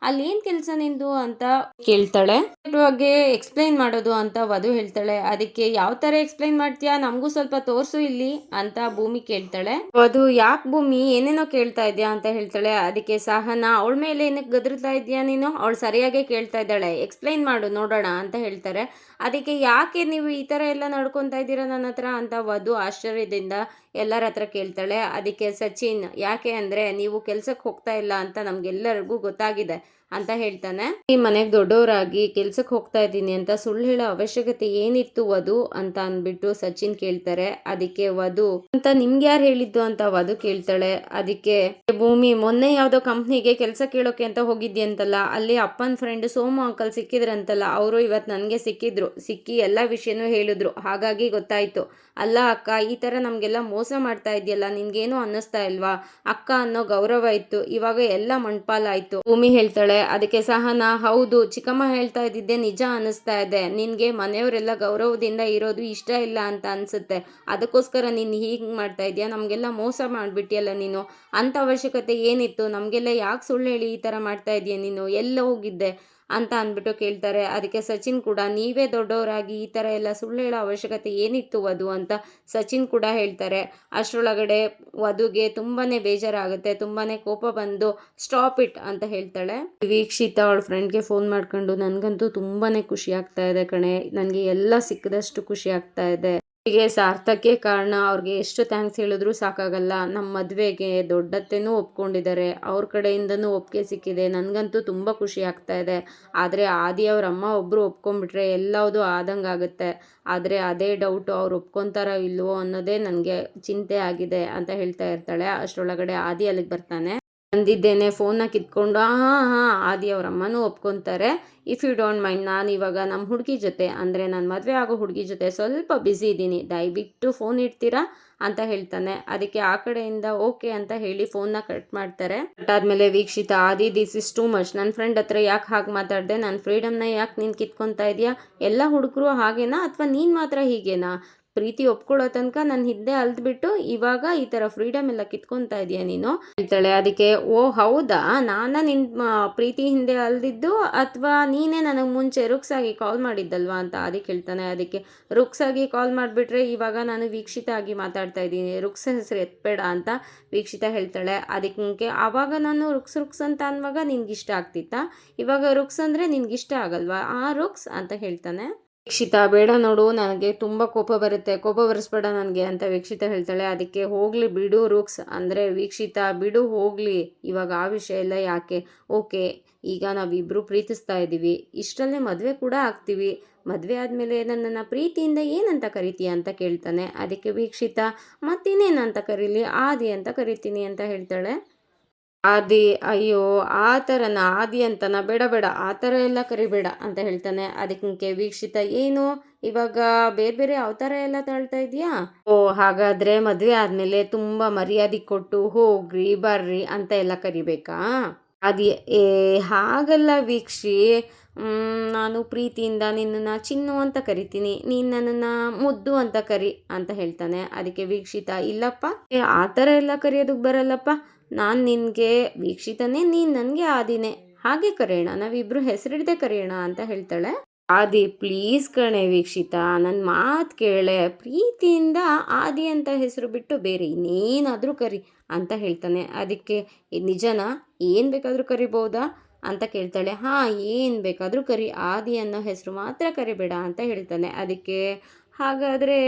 [SPEAKER 1] ಅಲ್ಲಿ ಏನು ಕೆಲಸ ನಿಂದು ಅಂತ ಕೇಳ್ತಾಳೆ. ಬಗ್ಗೆ ಎಕ್ಸ್ಪ್ಲೈನ್ ಮಾಡೋದು ಅಂತ ವಧು ಹೇಳ್ತಾಳೆ. ಅದಕ್ಕೆ ಯಾವ ಥರ ಎಕ್ಸ್ಪ್ಲೈನ್ ಮಾಡ್ತೀಯಾ, ನಮಗೂ ಸ್ವಲ್ಪ ತೋರಿಸು ಇಲ್ಲಿ ಅಂತ ಭೂಮಿ ಕೇಳ್ತಾಳೆ. ವಧು, ಯಾಕೆ ಭೂಮಿ ಏನೇನೋ ಕೇಳ್ತಾ ಇದೆಯಾ ಅಂತ ಹೇಳ್ತಾಳೆ. ಅದಕ್ಕೆ ಸಹನ, ಅವಳ ಮೇಲೆ ಏನಕ್ಕೆ ಗದರ್ತಾ ಇದೆಯಾ ನೀನು, ಅವಳು ಸರಿಯಾಗೇ ಕೇಳ್ತಾ ಇದ್ದಾಳೆ, ಎಕ್ಸ್ಪ್ಲೈನ್ ಮಾಡು ನೋಡೋಣ ಅಂತ ಹೇಳ್ತಾರೆ. ಅದಕ್ಕೆ ಯಾಕೆ ನೀವು ಈ ಥರ ಎಲ್ಲ ನಡ್ಕೊತಾ ಇದ್ದೀರಾ ನನ್ನ ಹತ್ರ ಅಂತ ವಧು ಆಶ್ಚರ್ಯದಿಂದ ಎಲ್ಲರ ಹತ್ರ ಕೇಳ್ತಾಳೆ. ಅದಕ್ಕೆ ಸಚಿನ್, ಯಾಕೆ ಅಂದರೆ ನೀವು ಕೆಲ್ಸಕ್ಕೆ ಹೋಗ್ತಾ ಇಲ್ಲ ಅಂತ ನಮಗೆಲ್ಲರಿಗೂ ಗೊತ್ತಾಗಿದೆ ಅಂತ ಹೇಳ್ತಾನೆ. ಈ ಮನೆಗೆ ದೊಡ್ಡವರಾಗಿ ಕೆಲ್ಸಕ್ಕೆ ಹೋಗ್ತಾ ಇದ್ದೀನಿ ಅಂತ ಸುಳ್ಳು ಹೇಳೋ ಅವಶ್ಯಕತೆ ಏನಿತ್ತು ವಧು ಅಂತ ಅಂದ್ಬಿಟ್ಟು ಸಚಿನ್ ಕೇಳ್ತಾರೆ. ಅದಕ್ಕೆ ವಧು, ಅಂತ ನಿಮ್ಗೆ ಯಾರು ಹೇಳಿದ್ದು ಅಂತ ವಧು ಕೇಳ್ತಾಳೆ. ಅದಕ್ಕೆ ಭೂಮಿ, ಮೊನ್ನೆ ಯಾವುದೋ ಕಂಪ್ನಿಗೆ ಕೆಲಸ ಕೇಳೋಕೆ ಅಂತ ಹೋಗಿದ್ಯಂತಲ್ಲ, ಅಲ್ಲಿ ಅಪ್ಪನ ಫ್ರೆಂಡ್ ಸೋಮು ಅಂಕಲ್ ಸಿಕ್ಕಿದ್ರಂತಲ್ಲ, ಅವರು ಇವತ್ತು ನನಗೆ ಸಿಕ್ಕಿ ಎಲ್ಲ ವಿಷಯನೂ ಹೇಳಿದ್ರು, ಹಾಗಾಗಿ ಗೊತ್ತಾಯ್ತು. ಅಲ್ಲ ಅಕ್ಕ, ಈ ಥರ ನಮಗೆಲ್ಲ ಮೋಸ ಮಾಡ್ತಾ ಇದೆಯಲ್ಲ, ನಿನ್ಗೇನು ಅನ್ನಿಸ್ತಾ ಇಲ್ವಾ, ಅಕ್ಕ ಅನ್ನೋ ಗೌರವ ಇತ್ತು, ಇವಾಗ ಎಲ್ಲ ಮಣ್ಪಾಲಾಯ್ತು. ಭೂಮಿ ಹೇಳ್ತಾಳೆ. ಅದಕ್ಕೆ ಸಹನ, ಹೌದು ಚಿಕ್ಕಮ್ಮ ಹೇಳ್ತಾ ಇದ್ದಿದ್ದೆ ನಿಜ ಅನ್ನಿಸ್ತಾ ಇದೆ, ನಿನಗೆ ಮನೆಯವರೆಲ್ಲ ಗೌರವದಿಂದ ಇರೋದು ಇಷ್ಟ ಇಲ್ಲ ಅಂತ ಅನಿಸುತ್ತೆ, ಅದಕ್ಕೋಸ್ಕರ ನೀನು ಹೀಗೆ ಮಾಡ್ತಾ ಇದೆಯಾ, ನಮಗೆಲ್ಲ ಮೋಸ ಮಾಡಿಬಿಟ್ಟಿಯಲ್ಲ ನೀನು, ಅಂಥ ಅವಶ್ಯಕತೆ ಏನಿತ್ತು, ನಮಗೆಲ್ಲ ಯಾಕೆ ಸುಳ್ಳು ಹೇಳಿ ಈ ಥರ ಮಾಡ್ತಾ ಇದೆಯಾ ನೀನು, ಎಲ್ಲ ಹೋಗಿದ್ದೆ ಅಂತ ಅಂದ್ಬಿಟ್ಟು ಕೇಳ್ತಾರೆ. ಅದಕ್ಕೆ ಸಚಿನ್ ಕೂಡ, ನೀವೇ ದೊಡ್ಡವರಾಗಿ ಈ ಥರ ಎಲ್ಲ ಸುಳ್ಳು ಹೇಳೋ ಅವಶ್ಯಕತೆ ಏನಿತ್ತು ವಧು ಅಂತ ಸಚಿನ್ ಕೂಡ ಹೇಳ್ತಾರೆ. ಅಷ್ಟರೊಳಗಡೆ ವಧುಗೆ ತುಂಬಾ ಬೇಜಾರಾಗುತ್ತೆ, ತುಂಬಾ ಕೋಪ ಬಂದು ಸ್ಟಾಪ್ ಇಟ್ ಅಂತ ಹೇಳ್ತಾಳೆ. ವೀಕ್ಷಿತ ಅವಳ ಫ್ರೆಂಡ್ಗೆ ಫೋನ್ ಮಾಡ್ಕೊಂಡು, ನನಗಂತೂ ತುಂಬಾ ಖುಷಿ ಆಗ್ತಾ ಇದೆ ಕಣೆ, ನನಗೆ ಎಲ್ಲ ಸಿಕ್ಕದಷ್ಟು ಖುಷಿ ಆಗ್ತಾ ಇದೆ, ಹೀಗೆ ಸಾರ್ಥಕ್ಕೆ ಕಾರಣ, ಅವ್ರಿಗೆ ಎಷ್ಟು ಥ್ಯಾಂಕ್ಸ್ ಹೇಳಿದ್ರು ಸಾಕಾಗಲ್ಲ, ನಮ್ಮ ಮದುವೆಗೆ ದೊಡ್ಡತ್ತೆನೂ ಒಪ್ಕೊಂಡಿದ್ದಾರೆ, ಅವ್ರ ಕಡೆಯಿಂದನೂ ಒಪ್ಪಿಗೆ ಸಿಕ್ಕಿದೆ, ನನಗಂತೂ ತುಂಬ ಖುಷಿ ಆಗ್ತಾ ಇದೆ. ಆದರೆ ಆದಿ ಅವ್ರ ಅಮ್ಮ ಒಬ್ಬರು ಒಪ್ಕೊಂಡ್ಬಿಟ್ರೆ ಎಲ್ಲವುದು ಆದಂಗೆ ಆಗುತ್ತೆ, ಆದರೆ ಅದೇ ಡೌಟು, ಅವ್ರು ಒಪ್ಕೊತಾರೋ ಇಲ್ವೋ ಅನ್ನೋದೇ ನನಗೆ ಚಿಂತೆ ಆಗಿದೆ ಅಂತ ಹೇಳ್ತಾ ಇರ್ತಾಳೆ. ಅಷ್ಟರೊಳಗಡೆ ಆದಿ ಅಲ್ಲಿಗೆ ಬರ್ತಾನೆ. ಬಂದಿದ್ದೇನೆ ಫೋನ್ನ ಕಿತ್ಕೊಂಡು, ಹಾಂ ಆದಿ ಅವ್ರ ಅಮ್ಮನೂ ಒಪ್ಕೊತಾರೆ. ಇಫ್ ಯು ಡೋಂಟ್ ಮೈಂಡ್, ನಾನು ಇವಾಗ ನಮ್ಮ ಹುಡುಗಿ ಜೊತೆ ಅಂದರೆ ನನ್ನ ಮದುವೆ ಆಗೋ ಹುಡುಗಿ ಜೊತೆ ಸ್ವಲ್ಪ ಬ್ಯುಸಿ ಇದ್ದೀನಿ, ದಯವಿಟ್ಟು ಫೋನ್ ಇಡ್ತೀರಾ ಅಂತ ಹೇಳ್ತಾನೆ. ಅದಕ್ಕೆ ಆ ಕಡೆಯಿಂದ ಓಕೆ ಅಂತ ಹೇಳಿ ಫೋನ್ನ ಕಟ್ ಮಾಡ್ತಾರೆ. ಕಟ್ ಆದಮೇಲೆ ವೀಕ್ಷಿತ, ಆದಿ ದಿಸ್ ಇಸ್ ಟೂ ಮಚ್, ನನ್ನ ಫ್ರೆಂಡ್ ಹತ್ರ ಯಾಕೆ ಹಾಗೆ ಮಾತಾಡಿದೆ, ನನ್ನ ಫ್ರೀಡಮ್ನ ಯಾಕೆ ನೀನು ಕಿತ್ಕೊತಾ ಇದೆಯಾ, ಎಲ್ಲ ಹುಡುಗರು ಹಾಗೇನಾ ಅಥವಾ ನೀನು ಮಾತ್ರ ಹೀಗೇನಾ, ಪ್ರೀತಿ ಒಪ್ಕೊಳ್ಳೋ ತನಕ ನನ್ನ ಹಿಂದೆ ಅಲ್ದ್ಬಿಟ್ಟು ಇವಾಗ ಈ ಥರ ಫ್ರೀಡಮ್ ಎಲ್ಲ ಕಿತ್ಕೊತಾ ಇದೆಯಾ ನೀನು ಹೇಳ್ತಾಳೆ. ಅದಕ್ಕೆ ಓ ಹೌದಾ, ನಾನು ನಿನ್ನ ಪ್ರೀತಿ ಹಿಂದೆ ಅಲ್ದಿದ್ದು ಅಥವಾ ನೀನೇ ನನಗೆ ಮುಂಚೆ ರುಕ್ಸಾಗಿ ಕಾಲ್ ಮಾಡಿದ್ದಲ್ವಾ ಅಂತ ಅದಕ್ಕೆ ಹೇಳ್ತಾನೆ. ಅದಕ್ಕೆ ರುಕ್ಸಾಗಿ ಕಾಲ್ ಮಾಡಿಬಿಟ್ರೆ ಇವಾಗ ನಾನು ವೀಕ್ಷಿತ ಆಗಿ ಮಾತಾಡ್ತಾ ಇದ್ದೀನಿ, ರುಕ್ಸ್ ಹೆಸರು ಎತ್ಬೇಡ ಅಂತ ವೀಕ್ಷಿತ ಹೇಳ್ತಾಳೆ. ಅದಕ್ಕೆ ಆವಾಗ ನಾನು ರುಕ್ಸ್ ಅಂತ ಅನ್ನುವಾಗ ನಿನ್ಗಿಷ್ಟ ಆಗ್ತಿತ್ತಾ, ಇವಾಗ ರುಕ್ಸ್ ಅಂದರೆ ನಿನ್ಗಿಷ್ಟ ಆಗಲ್ವಾ ಆ ರುಕ್ಸ್ ಅಂತ ಹೇಳ್ತಾನೆ. ವೀಕ್ಷಿತ ಬೇಡ ನೋಡು, ನನಗೆ ತುಂಬ ಕೋಪ ಬರುತ್ತೆ, ಕೋಪ ಬರಿಸ್ಬೇಡ ನನಗೆ ಅಂತ ವೀಕ್ಷಿತ ಹೇಳ್ತಾಳೆ. ಅದಕ್ಕೆ ಹೋಗಲಿ ಬಿಡು ರೂಕ್ಸ್, ಅಂದರೆ ವೀಕ್ಷಿತ ಬಿಡು ಹೋಗಲಿ, ಇವಾಗ ಆ ವಿಷಯ ಎಲ್ಲ ಯಾಕೆ, ಓಕೆ ಈಗ ನಾವಿಬ್ಬರು ಪ್ರೀತಿಸ್ತಾ ಇದ್ದೀವಿ, ಇಷ್ಟರಲ್ಲೇ ಮದುವೆ ಕೂಡ ಆಗ್ತೀವಿ, ಮದುವೆ ಆದಮೇಲೆ ನನ್ನನ್ನು ಪ್ರೀತಿಯಿಂದ ಏನಂತ ಕರಿತೀಯ ಅಂತ ಕೇಳ್ತಾನೆ. ಅದಕ್ಕೆ ವೀಕ್ಷಿತ ಮತ್ತಿನ್ನೇನಂತ ಕರೀಲಿ, ಆದಿ ಅಂತ ಕರಿತೀನಿ ಅಂತ ಹೇಳ್ತಾಳೆ. ಆದಿ, ಅಯ್ಯೋ ಆ ಥರನ, ಆದಿ ಅಂತನ, ಬೇಡ ಬೇಡ ಆ ಥರ ಎಲ್ಲ ಕರಿಬೇಡ ಅಂತ ಹೇಳ್ತಾನೆ. ಅದಕ್ಕೆ ವೀಕ್ಷಿತ ಏನು ಇವಾಗ ಬೇರೆ ಬೇರೆ ಅವತಾರ ಎಲ್ಲ ತಾಳ್ತಾ ಇದೆಯಾ, ಓ ಹಾಗಾದರೆ ಮದುವೆ ಆದಮೇಲೆ ತುಂಬ ಮರ್ಯಾದೆ ಕೊಟ್ಟು ಹೋಗ್ರಿ ಬರ್ರಿ ಅಂತ ಎಲ್ಲ ಕರಿಬೇಕಾ, ಅದೇ ಏ ಹಾಗಲ್ಲ ವೀಕ್ಷಿ, ನಾನು ಪ್ರೀತಿಯಿಂದ ನಿನ್ನನ್ನು ಚಿನ್ನು ಅಂತ ಕರಿತೀನಿ, ನೀನು ನನ್ನನ್ನು ಮುದ್ದು ಅಂತ ಕರಿ ಅಂತ ಹೇಳ್ತಾನೆ. ಅದಕ್ಕೆ ವೀಕ್ಷಿತ ಇಲ್ಲಪ್ಪ, ಆ ಥರ ಎಲ್ಲ ಕರೆಯೋದಕ್ಕೆ ಬರಲ್ಲಪ್ಪ, ನಾನು ನಿನಗೆ ವೀಕ್ಷಿತನೇ, ನೀನು ನನಗೆ ಆದಿನೇ, ಹಾಗೆ ಕರೆಯೋಣ, ನಾವಿಬ್ಬರು ಹೆಸರಿಡದೆ ಕರೆಯೋಣ ಅಂತ ಹೇಳ್ತಾಳೆ. ಆದಿ ಪ್ಲೀಸ್ ಕಣೆ ವೀಕ್ಷಿತ, ನನ್ನ ಮಾತು ಕೇಳೆ, ಪ್ರೀತಿಯಿಂದ ಆದಿ ಅಂತ ಹೆಸರು ಬಿಟ್ಟು ಬೇರೆ ಇನ್ನೇನಾದರೂ ಕರಿ ಅಂತ ಹೇಳ್ತಾನೆ. ಅದಕ್ಕೆ ನಿಜನಾ, ಏನು ಬೇಕಾದರೂ ಕರಿಬೋದಾ ಅಂತ ಕೇಳ್ತಾಳೆ. ಹಾಂ ಏನು ಬೇಕಾದರೂ ಕರಿ, ಆದಿ ಅನ್ನೋ ಹೆಸರು ಮಾತ್ರ ಕರಿಬೇಡ ಅಂತ ಹೇಳ್ತಾನೆ. ಅದಕ್ಕೆ ಹಾಗಾದರೆ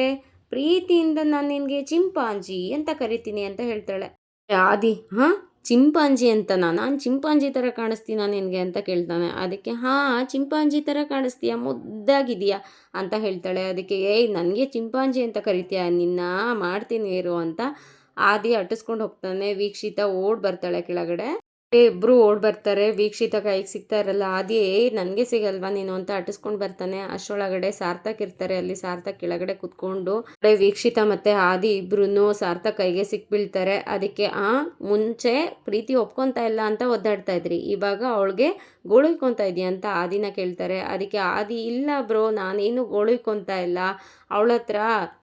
[SPEAKER 1] ಪ್ರೀತಿಯಿಂದ ನಾನು ನಿನಗೆ ಚಿಂಪಾಂಜಿ ಅಂತ ಕರಿತೀನಿ ಅಂತ ಹೇಳ್ತಾಳೆ. ಆದಿ ಹಾಂ ಚಿಂಪಾಂಜಿ ಅಂತನಾ, ನಾನು ಚಿಂಪಾಂಜಿ ಥರ ಕಾಣಿಸ್ತೀನಾ ನಿನಗೆ ಅಂತ ಕೇಳ್ತಾನೆ. ಅದಕ್ಕೆ ಹಾಂ ಚಿಂಪಾಂಜಿ ಥರ ಕಾಣಿಸ್ತೀಯ, ಮುದ್ದಾಗಿದೆಯಾ ಅಂತ ಹೇಳ್ತಾಳೆ. ಅದಕ್ಕೆ ಏಯ್ ನನಗೆ ಚಿಂಪಾಂಜಿ ಅಂತ ಕರಿತೀಯ, ನಿನ್ನ ಮಾಡ್ತೀನಿ ಇರು ಅಂತ ಆದಿ ಅಟ್ಟಿಸ್ಕೊಂಡು ಹೋಗ್ತಾನೆ. ವೀಕ್ಷಿತ ಓಡ್ ಬರ್ತಾಳೆ ಕೆಳಗಡೆ. ಇಬ್ರು ಓಡ್ ಬರ್ತಾರೆ. ವೀಕ್ಷಿತ ಕೈಗೆ ಸಿಗ್ತಾ ಇರಲ್ಲ. ಆದಿ ನನಗೆ ಸಿಗಲ್ವಾ ನೀನು ಅಂತ ಅಟ್ಟಿಸ್ಕೊಂಡು ಬರ್ತಾನೆ. ಅಷ್ಟರೊಳಗಡೆ ಸಾರ್ಥಕ್ ಇರ್ತಾರೆ. ಅಲ್ಲಿ ಸಾರ್ಥಕ್ ಕೆಳಗಡೆ ಕುತ್ಕೊಂಡು ವೀಕ್ಷಿತ ಮತ್ತೆ ಆದಿ ಇಬ್ರು ಸಾರ್ಥಕ್ ಕೈಗೆ ಸಿಕ್ಬೀಳ್ತಾರೆ. ಅದಕ್ಕೆ ಮುಂಚೆ ಪ್ರೀತಿ ಒಪ್ಕೊಂತ ಇಲ್ಲ ಅಂತ ಒದ್ದಾಡ್ತಾ ಇದ್ರಿ, ಇವಾಗ ಅವಳಿಗೆ ಗೋಳುಯ್ಕೊತಾ ಇದೆಯಾ ಅಂತ ಆದಿನ ಕೇಳ್ತಾರೆ. ಅದಕ್ಕೆ ಆದಿ ಇಲ್ಲ ಬ್ರೋ, ನಾನೇನು ಗೋಳುಯ್ಕೊತಾ ಇಲ್ಲ, ಅವಳ ಹತ್ರ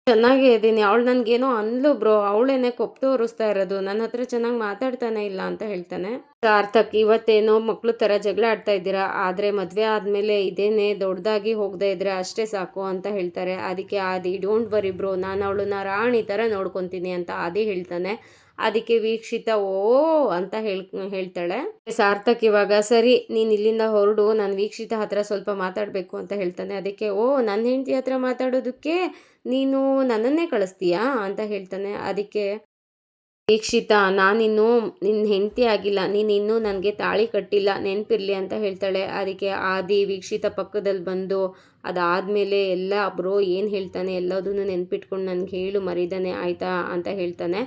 [SPEAKER 1] ಚೆನ್ನಾಗೇ ಇದ್ದೀನಿ, ಅವಳು ನನಗೇನೋ ಅಂದ್ಲು ಬ್ರೋ, ಅವಳೇನೆ ಕೊಪ್ಪು ತೋರಿಸ್ತಾ ಇರೋದು, ನನ್ನ ಹತ್ರ ಚೆನ್ನಾಗಿ ಮಾತಾಡ್ತಾನೆ ಇಲ್ಲ ಅಂತ ಹೇಳ್ತಾನೆ. ಸಾರ್ಥಕ್ ಇವತ್ತೇನೋ ಮಕ್ಳು ಥರ ಜಗಳ ಆಡ್ತಾ ಇದ್ದೀರಾ, ಆದರೆ ಮದುವೆ ಆದಮೇಲೆ ಇದೇನೇ ದೊಡ್ಡದಾಗಿ ಹೋಗದೆ ಇದ್ರೆ ಅಷ್ಟೇ ಸಾಕು ಅಂತ ಹೇಳ್ತಾರೆ. ಅದಕ್ಕೆ ಆದಿ ಡೋಂಟ್ ವರಿ ಬ್ರೋ, ನಾನು ಅವಳನ್ನ ರಾಣಿ ಥರ ನೋಡ್ಕೊತೀನಿ ಅಂತ ಆದಿ ಹೇಳ್ತಾನೆ. ಅದಕ್ಕೆ ವೀಕ್ಷಿತ ಓ ಅಂತ ಹೇಳ್ತಾಳೆ. ಸಾರ್ಥಕ್ ಇವಾಗ ಸರಿ ನೀನು ಇಲ್ಲಿಂದ ಹೊರಡು, ನಾನು ವೀಕ್ಷಿತ ಹತ್ರ ಸ್ವಲ್ಪ ಮಾತಾಡಬೇಕು ಅಂತ ಹೇಳ್ತಾನೆ. ಅದಕ್ಕೆ ಓ ನನ್ನ ಹೆಂಡತಿ ಹತ್ರ ಮಾತಾಡೋದಕ್ಕೆ ನೀನು ನನ್ನನ್ನೇ ಕಳಿಸ್ತೀಯಾ ಅಂತ ಹೇಳ್ತಾನೆ. ಅದಕ್ಕೆ ವೀಕ್ಷಿತ ನಾನಿನ್ನೂ ನಿನ್ನ ಹೆಂಡತಿ ಆಗಿಲ್ಲ, ನೀನು ಇನ್ನೂ ನನಗೆ ತಾಳಿ ಕಟ್ಟಿಲ್ಲ, ನೆನಪಿರಲಿ ಅಂತ ಹೇಳ್ತಾಳೆ. ಅದಕ್ಕೆ ಆದಿ ವೀಕ್ಷಿತ ಪಕ್ಕದಲ್ಲಿ ಬಂದು ಅದಾದಮೇಲೆ ಎಲ್ಲ ಬ್ರೋ ಏನು ಹೇಳ್ತಾನೆ ಎಲ್ಲದನ್ನು ನೆನ್ಪಿಟ್ಕೊಂಡು ನನಗೆ ಹೇಳು ಮರಿದಾನೆ ಆಯಿತಾ ಅಂತ ಹೇಳ್ತಾನೆ.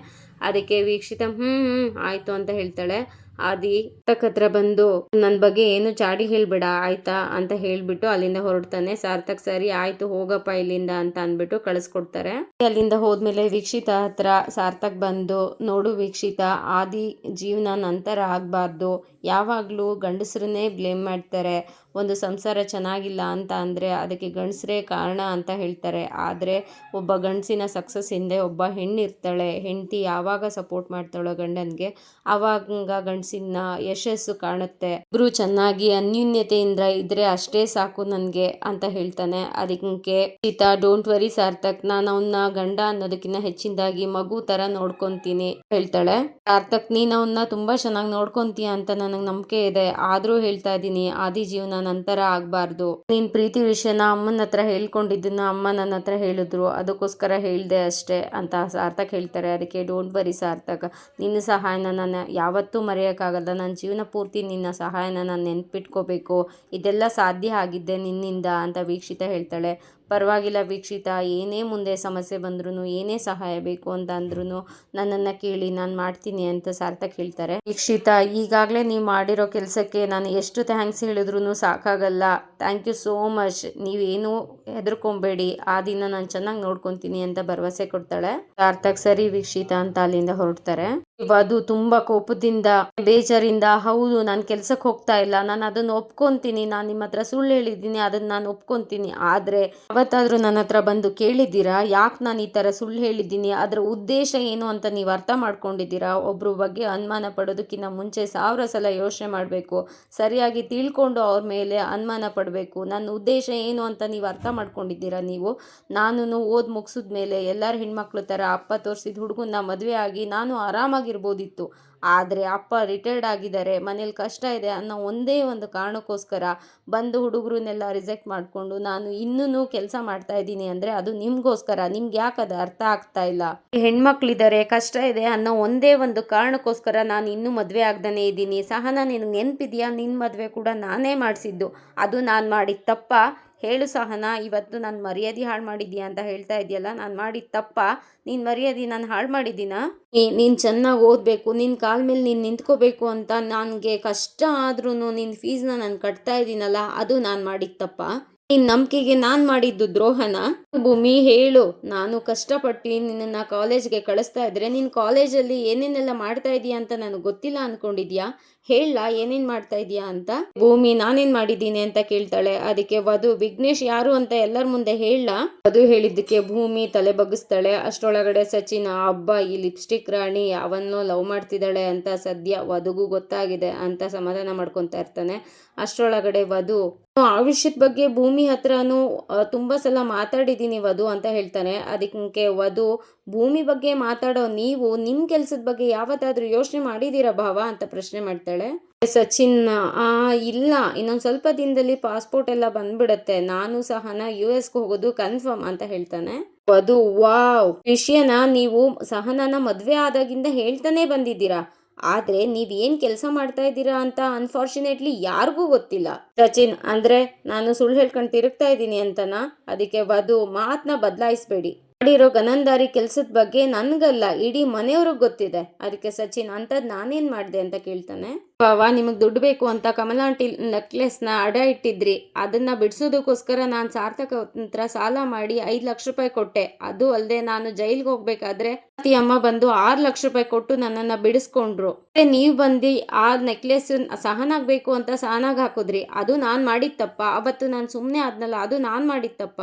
[SPEAKER 1] ಅದಕ್ಕೆ ವೀಕ್ಷಿತ ಆಯಿತು ಅಂತ ಹೇಳ್ತಾಳೆ. ಆದಿ ಹತ್ರ ಬಂದು ನನ್ನ ಬಗ್ಗೆ ಏನು ಚಾಡಿ ಹೇಳ್ಬೇಡ ಆಯ್ತಾ ಅಂತ ಹೇಳ್ಬಿಟ್ಟು ಅಲ್ಲಿಂದ ಹೊರಡ್ತಾನೆ. ಸಾರ್ಥಕ್ ಸರಿ ಆಯ್ತು ಹೋಗಪ್ಪ ಇಲ್ಲಿಂದ ಅಂತ ಅಂದ್ಬಿಟ್ಟು ಕಳಿಸ್ಕೊಡ್ತಾರೆ. ಅಲ್ಲಿಂದ ಹೋದ್ಮೇಲೆ ವೀಕ್ಷಿತ ಹತ್ರ ಸಾರ್ಥಕ್ ಬಂದು ನೋಡು ವೀಕ್ಷಿತ, ಆದಿ ಜೀವನ ನಂತರ ಆಗಬಾರ್ದು, ಯಾವಾಗಲೂ ಗಂಡಸರನ್ನೇ ಬ್ಲೇಮ್ ಮಾಡ್ತಾರೆ, ಒಂದು ಸಂಸಾರ ಚೆನ್ನಾಗಿಲ್ಲ ಅಂತ ಅಂದರೆ ಅದಕ್ಕೆ ಗಂಡಸರೇ ಕಾರಣ ಅಂತ ಹೇಳ್ತಾರೆ. ಆದರೆ ಒಬ್ಬ ಗಂಡಸಿನ ಸಕ್ಸಸ್ ಹಿಂದೆ ಒಬ್ಬ ಹೆಣ್ಣಿರ್ತಾಳೆ, ಹೆಂಡತಿ ಯಾವಾಗ ಸಪೋರ್ಟ್ ಮಾಡ್ತಾಳೋ ಗಂಡನಿಗೆ ಆವಾಗ ಗಂಡಸಿನ ಯಶಸ್ಸು ಕಾಣುತ್ತೆ. ಇಬ್ರು ಚೆನ್ನಾಗಿ ಅನ್ಯೂನ್ಯತೆಯಿಂದ ಇದ್ರೆ ಅಷ್ಟೇ ಸಾಕು ನನಗೆ ಅಂತ ಹೇಳ್ತಾನೆ. ಅದಕ್ಕೆ ಸೀತಾ ಡೋಂಟ್ ವರಿ ಸಾರ್ಥಕ್, ನಾನು ಅವನ್ನ ಗಂಡ ಅನ್ನೋದಕ್ಕಿಂತ ಹೆಚ್ಚಿನದಾಗಿ ಮಗು ತರ ನೋಡ್ಕೊಂತೀನಿ ಹೇಳ್ತಾಳೆ. ಸಾರ್ಥಕ್ ನೀನು ಅವನ್ನ ತುಂಬಾ ಚೆನ್ನಾಗಿ ನೋಡ್ಕೊಂತೀಯ ಅಂತ ನನಗೆ ನಂಬಿಕೆ ಇದೆ, ಆದ್ರೂ ಹೇಳ್ತಾ ಇದ್ದೀನಿ ಆದಿ ಜೀವನ ನಂತರ ಆಗಬಾರ್ದು. ನೀನ್ ಪ್ರೀತಿ ವಿಷಯನ ಅಮ್ಮನ ಹತ್ರ ಹೇಳ್ಕೊಂಡಿದ್ದನ್ನ ಅಮ್ಮ ನನ್ನ ಹತ್ರ ಹೇಳಿದ್ರು, ಅದಕ್ಕೋಸ್ಕರ ಹೇಳ್ದೆ ಅಷ್ಟೇ ಅಂತ ಸಾರ್ಥಕ್ ಹೇಳ್ತಾರೆ. ಅದಕ್ಕೆ ಡೋಂಟ್ ವರಿ ಸಾರ್ಥಕ್, ನಿನ್ನ ಸಹಾಯನ ನಾನು ಯಾವತ್ತೂ ಮರೆಯೋಕ್ಕಾಗಲ್ಲ, ನನ್ನ ಜೀವನ ಪೂರ್ತಿ ನಿನ್ನ ಸಹಾಯನ ನಾನು ನೆನ್ಪಿಟ್ಕೋಬೇಕು, ಇದೆಲ್ಲ ಸಾಧ್ಯ ಆಗಿದ್ದೆ ನಿನ್ನಿಂದ ಅಂತ ವೀಕ್ಷಿತ ಹೇಳ್ತಾಳೆ. ಪರವಾಗಿಲ್ಲ ವೀಕ್ಷಿತ, ಏನೇ ಮುಂದೆ ಸಮಸ್ಯೆ ಬಂದ್ರೂ ಏನೇ ಸಹಾಯ ಬೇಕು ಅಂತ ಅಂದ್ರೂ ನನ್ನನ್ನು ಕೇಳಿ ನಾನು ಮಾಡ್ತೀನಿ ಅಂತ ಸಾರ್ಥಕ್ ಹೇಳ್ತಾರೆ. ವೀಕ್ಷಿತ ಈಗಾಗಲೇ ನೀವು ಮಾಡಿರೋ ಕೆಲಸಕ್ಕೆ ನಾನು ಎಷ್ಟು ಥ್ಯಾಂಕ್ಸ್ ಹೇಳಿದ್ರು ಸಾಕಾಗಲ್ಲ, ಥ್ಯಾಂಕ್ ಯು ಸೋ ಮಚ್, ನೀವೇನು ಹೆದರ್ಕೊಬೇಡಿ, ಆ ದಿನ ನಾನು ಚೆನ್ನಾಗಿ ನೋಡ್ಕೊತೀನಿ ಅಂತ ಭರವಸೆ ಕೊಡ್ತಾಳೆ. ಸಾರ್ಥಕ್ ಸರಿ ವೀಕ್ಷಿತ ಅಂತ ಅಲ್ಲಿಂದ ಹೊರಡ್ತಾರೆ. ಅದು ತುಂಬಾ ಕೋಪದಿಂದ ಬೇಜಾರಿಂದ ಹೌದು ನಾನು ಕೆಲ್ಸಕ್ಕೆ ಹೋಗ್ತಾ ಇಲ್ಲ, ನಾನು ಅದನ್ನು ಒಪ್ಕೊಂತೀನಿ, ನಾನು ನಿಮ್ಮ ಹತ್ರ ಸುಳ್ಳು ಹೇಳಿದ್ದೀನಿ ಅದನ್ನು ನಾನು ಒಪ್ಕೊಂತೀನಿ, ಆದರೆ ಅವತ್ತಾದರೂ ನನ್ನ ಹತ್ರ ಬಂದು ಕೇಳಿದ್ದೀರಾ ಯಾಕೆ ನಾನು ಈ ಥರ ಸುಳ್ಳು ಹೇಳಿದ್ದೀನಿ, ಅದರ ಉದ್ದೇಶ ಏನು ಅಂತ ನೀವು ಅರ್ಥ ಮಾಡ್ಕೊಂಡಿದ್ದೀರಾ? ಒಬ್ಬರ ಬಗ್ಗೆ ಅನುಮಾನ ಪಡೋದಕ್ಕಿಂತ ಮುಂಚೆ 1000 ಸಲ ಯೋಚನೆ ಮಾಡಬೇಕು, ಸರಿಯಾಗಿ ತಿಳ್ಕೊಂಡು ಅವ್ರ ಮೇಲೆ ಅನುಮಾನ ಪಡಬೇಕು. ನನ್ನ ಉದ್ದೇಶ ಏನು ಅಂತ ನೀವು ಅರ್ಥ ಮಾಡ್ಕೊಂಡಿದ್ದೀರಾ? ನಾನು ಓದಿ ಮುಗಿಸಿದ ಮೇಲೆ ಎಲ್ಲರ ಹೆಣ್ಮಕ್ಳು ಥರ ಅಪ್ಪ ತೋರಿಸಿದ ಹುಡುಗನ್ನ ಮದುವೆ ಆಗಿ ನಾನು ಆರಾಮಾಗಿರ್ಬೋದಿತ್ತು, ಆದರೆ ಅಪ್ಪ ರಿಟೈರ್ಡ್ ಆಗಿದ್ದಾರೆ, ಮನೇಲಿ ಕಷ್ಟ ಇದೆ ಅನ್ನೋ ಒಂದೇ ಒಂದು ಕಾರಣಕ್ಕೋಸ್ಕರ ಬಂದು ಹುಡುಗರನ್ನೆಲ್ಲ ರಿಜೆಕ್ಟ್ ಮಾಡಿಕೊಂಡು ನಾನು ಇನ್ನೂ ಕೆಲಸ ಮಾಡ್ತಾ ಇದ್ದೀನಿ ಅಂದರೆ ಅದು ನಿಮಗೋಸ್ಕರ. ನಿಮ್ಗೆ ಯಾಕೆ ಅದು ಅರ್ಥ ಆಗ್ತಾ ಇಲ್ಲ? ಹೆಣ್ಮಕ್ಳಿದ್ದಾರೆ, ಕಷ್ಟ ಇದೆ ಅನ್ನೋ ಒಂದೇ ಒಂದು ಕಾರಣಕ್ಕೋಸ್ಕರ ನಾನು ಇನ್ನೂ ಮದುವೆ ಆಗ್ದೇ ಇದ್ದೀನಿ. ಸಹನಾ, ನಿನಗೆ ನೆನಪಿದೆಯಾ? ನಿನ್ನ ಮದುವೆ ಕೂಡ ನಾನೇ ಮಾಡಿಸಿದ್ದು. ಅದು ನಾನು ಮಾಡಿದ ತಪ್ಪ? ಹೇಳು ಸಹನಾ, ಇವತ್ತು ನಾನು ಮರ್ಯಾದೆ ಹಾಳು ಮಾಡಿದ್ಯಾ ಅಂತ ಹೇಳ್ತಾ ಇದೆಯಲ್ಲ, ನಾನು ಮಾಡಿದ ತಪ್ಪ? ನೀನು ಮರ್ಯಾದೆ ನಾನು ಹಾಳು ಮಾಡಿದ್ದೀನಾ? ನೀನು ಚೆನ್ನಾಗಿ ಓದಬೇಕು, ನಿನ್ನ ಕಾಲ ಮೇಲೆ ನೀನು ನಿಂತ್ಕೋಬೇಕು ಅಂತ ನನಗೆ ಕಷ್ಟ ಆದ್ರೂ ನಿನ್ನ ಫೀಸ್ನ ನಾನು ಕಟ್ತಾ ಇದ್ದೀನಲ್ಲ, ಅದು ನಾನು ಮಾಡಿದ ತಪ್ಪ? ನಿನ್ನ ನಂಬಿಕೆಗೆ ನಾನು ಮಾಡಿದ್ದು ದ್ರೋಹನ? ಭೂಮಿ, ಹೇಳು. ನಾನು ಕಷ್ಟಪಟ್ಟು ನಿನ್ನನ್ನು ಕಾಲೇಜ್ಗೆ ಕಳಿಸ್ತಾ ಇದ್ರೆ ನೀನು ಕಾಲೇಜಲ್ಲಿ ಏನೇನೆಲ್ಲ ಮಾಡ್ತಾ ಇದೀಯಾ ಅಂತ ನನಗೆ ಗೊತ್ತಿಲ್ಲ ಅಂದ್ಕೊಂಡಿದ್ಯಾ? ಹೇಳ, ಏನೇನು ಮಾಡ್ತಾ ಇದೀಯಾ ಅಂತ? ಭೂಮಿ, ನಾನೇನು ಮಾಡಿದ್ದೀನಿ ಅಂತ ಕೇಳ್ತಾಳೆ. ಅದಕ್ಕೆ ವಧು, ವಿಘ್ನೇಶ್ ಯಾರು ಅಂತ ಎಲ್ಲರ ಮುಂದೆ ಹೇಳ? ವಧು ಹೇಳಿದ್ದಕ್ಕೆ ಭೂಮಿ ತಲೆ ಬಗ್ಗಿಸ್ತಾಳೆ. ಅಷ್ಟರೊಳಗಡೆ ಸಚಿನ್, ಹಬ್ಬ ಈ ಲಿಪ್ಸ್ಟಿಕ್ ರಾಣಿ ಅವನ್ನೋ ಲವ್ ಮಾಡ್ತಿದ್ದಾಳೆ ಅಂತ ಸದ್ಯ ವಧುಗೂ ಗೊತ್ತಾಗಿದೆ ಅಂತ ಸಮಾಧಾನ ಮಾಡ್ಕೊತಾ ಇರ್ತಾನೆ. ಅಷ್ಟರೊಳಗಡೆ ವಧು, ಆ ವಿಷಯದ ಬಗ್ಗೆ ಭೂಮಿ ಹತ್ರನೂ ತುಂಬ ಸಲ ಮಾತಾಡಿದ್ದೀನಿ ವಧು ಅಂತ ಹೇಳ್ತಾನೆ. ಅದಕ್ಕೆ ವಧು, ಭೂಮಿ ಬಗ್ಗೆ ಮಾತಾಡೋ ನೀವು ನಿಮ್ಮ ಕೆಲಸದ ಬಗ್ಗೆ ಯಾವತ್ತಾದ್ರೂ ಯೋಚನೆ ಮಾಡಿದ್ದೀರಾ ಭಾವ ಅಂತ ಪ್ರಶ್ನೆ ಮಾಡ್ತಾಳೆ. ಸಚಿನ್, ಇಲ್ಲ, ಇನ್ನೊಂದು ಸ್ವಲ್ಪ ದಿನದಲ್ಲಿ ಪಾಸ್ಪೋರ್ಟ್ ಎಲ್ಲ ಬಂದ್ಬಿಡತ್ತೆ, ನಾನು ಸಹನಾ US ಹೋಗೋದು ಕನ್ಫರ್ಮ್ ಅಂತ ಹೇಳ್ತಾನೆ. ವಧು, ವಾವ್, ವಿಷಯನ ನೀವು ಸಹನಾನ ಮದುವೆ ಆದಾಗಿಂದ ಹೇಳ್ತಾನೆ ಬಂದಿದ್ದೀರಾ, ಆದ್ರೆ ನೀವ್ ಏನ್ ಕೆಲಸ ಮಾಡ್ತಾ ಇದ್ದೀರಾ ಅಂತ ಅನ್ಫಾರ್ಚುನೇಟ್ಲಿ ಯಾರಿಗೂ ಗೊತ್ತಿಲ್ಲ. ಸಚಿನ್, ಅಂದ್ರೆ ನಾನು ಸುಳ್ಳು ಹೇಳ್ಕೊಂಡು ತಿರುಗ್ತಾ ಇದ್ದೀನಿ ಅಂತನಾ? ಅದಕ್ಕೆ ವಧು, ಮಾತನ್ನ ಬದಲಾಯಿಸ್ಬೇಡಿ. ಮಾಡಿರೋ ಗನಂದಾರಿ ಕೆಲಸದ ಬಗ್ಗೆ ನನ್ಗಲ್ಲ, ಇಡೀ ಮನೆಯವ್ರಿಗೆ ಗೊತ್ತಿದೆ. ಅದಕ್ಕೆ ಸಚಿನ್, ಅಂತದ್ ನಾನೇನ್ ಮಾಡ್ದೆ ಅಂತ ಕೇಳ್ತಾನೆ. ಬಾವ, ನಿಮಗೆ ದುಡ್ಡು ಬೇಕು ಅಂತ ಕಮಲಾ ಆಂಟಿ ನೆಕ್ಲೆಸ್ನ ಅಡ ಇಟ್ಟಿದ್ರಿ, ಅದನ್ನ ಬಿಡಿಸೋದಕ್ಕೋಸ್ಕರ ನಾನು ಸಾರ್ಥಕ ಹತ್ರ ಸಾಲ ಮಾಡಿ 5 ಲಕ್ಷ ರೂಪಾಯಿ ಕೊಟ್ಟೆ. ಅದು ಅಲ್ಲದೆ ನಾನು ಜೈಲ್ಗೆ ಹೋಗ್ಬೇಕಾದ್ರೆ ಅಮ್ಮ ಬಂದು 6 ಲಕ್ಷ ರೂಪಾಯಿ ಕೊಟ್ಟು ನನ್ನನ್ನು ಬಿಡಿಸ್ಕೊಂಡ್ರು. ನೀವು ಬಂದು ಆ ನೆಕ್ಲೆಸ್ ಸಹನಾಗಬೇಕು ಅಂತ ಸಹನಾಗ್ ಹಾಕಿದ್ರಿ, ಅದು ನಾನು ಮಾಡಿದ ತಪ್ಪ? ಅವತ್ತು ನಾನು ಸುಮ್ಮನೆ ಆದ್ನಲ್ಲ, ಅದು ನಾನು ಮಾಡಿದ ತಪ್ಪ?